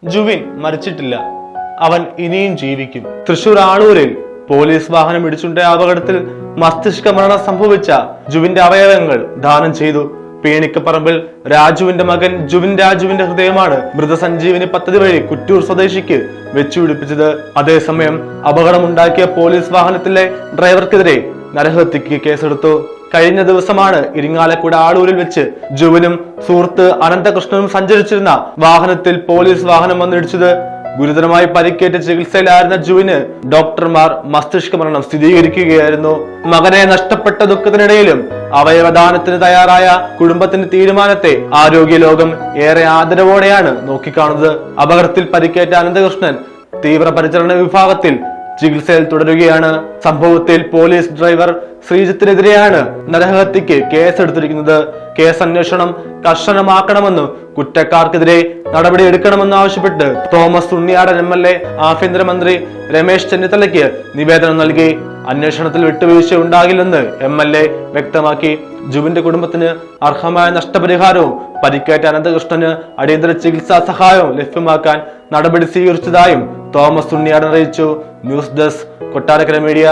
ജുവിൻ മരിച്ചിട്ടില്ല, അവൻ ഇനിയും ജീവിക്കും. തൃശൂർ ആളൂരിൽ പോലീസ് വാഹനം ഇടിച്ചുണ്ടായ അപകടത്തിൽ മസ്തിഷ്ക മരണം സംഭവിച്ച ജുവിന്റെ അവയവങ്ങൾ ദാനം ചെയ്തു. പേണിക്കപ്പറമ്പിൽ രാജുവിന്റെ മകൻ ജുവിൻ രാജുവിന്റെ ഹൃദയമാണ് മൃതസഞ്ജീവനി പദ്ധതി വഴി കുറ്റൂർ സ്വദേശിക്ക് വെച്ചുപിടിപ്പിച്ചത്. അതേസമയം അപകടമുണ്ടാക്കിയ പോലീസ് വാഹനത്തിലെ ഡ്രൈവർക്കെതിരെ നരഹത്യക്ക് കേസെടുത്തു. കഴിഞ്ഞ ദിവസമാണ് ഇരിങ്ങാലക്കുട ആളൂരിൽ വെച്ച് ജുവിനും സുഹൃത്ത് അനന്തകൃഷ്ണനും സഞ്ചരിച്ചിരുന്ന വാഹനത്തിൽ പോലീസ് വാഹനം വന്നിടിച്ചത്. ഗുരുതരമായി പരിക്കേറ്റ ചികിത്സയിലായിരുന്ന ജുവിന് ഡോക്ടർമാർ മസ്തിഷ്ക മരണം സ്ഥിരീകരിക്കുകയായിരുന്നു. മകനെ നഷ്ടപ്പെട്ട ദുഃഖത്തിനിടയിലും അവയവദാനത്തിന് തയ്യാറായ കുടുംബത്തിന്റെ തീരുമാനത്തെ ആരോഗ്യ ലോകം ഏറെ ആദരവോടെയാണ് നോക്കിക്കാണുന്നത്. അപകടത്തിൽ പരിക്കേറ്റ അനന്തകൃഷ്ണൻ തീവ്രപരിചരണ വിഭാഗത്തിൽ ചികിത്സയിൽ തുടരുകയാണ്. സംഭവത്തിൽ പോലീസ് ഡ്രൈവർ ശ്രീജിത്തിനെതിരെയാണ് നരഹത്യക്ക് കേസെടുത്തിരിക്കുന്നത്. കേസ് അന്വേഷണം കർശനമാക്കണമെന്നും കുറ്റക്കാർക്കെതിരെ നടപടിയെടുക്കണമെന്നും ആവശ്യപ്പെട്ട് തോമസ് ഉണ്ണിയാടൻ MLA ആഭ്യന്തരമന്ത്രി രമേശ് ചെന്നിത്തലയ്ക്ക് നിവേദനം നൽകി. അന്വേഷണത്തിൽ വിട്ടുവീഴ്ച ഉണ്ടാകില്ലെന്ന് MLA വ്യക്തമാക്കി. ജുവിന്റെ കുടുംബത്തിന് അർഹമായ നഷ്ടപരിഹാരവും പരിക്കേറ്റ അനന്തകൃഷ്ണന് അടിയന്തര ചികിത്സാ സഹായവും ലഭ്യമാക്കാൻ നടപടി സ്വീകരിച്ചതായും തോമസ് ഉണ്ണിയാടൻ അറിയിച്ചു. News desk, Kottarakkara media.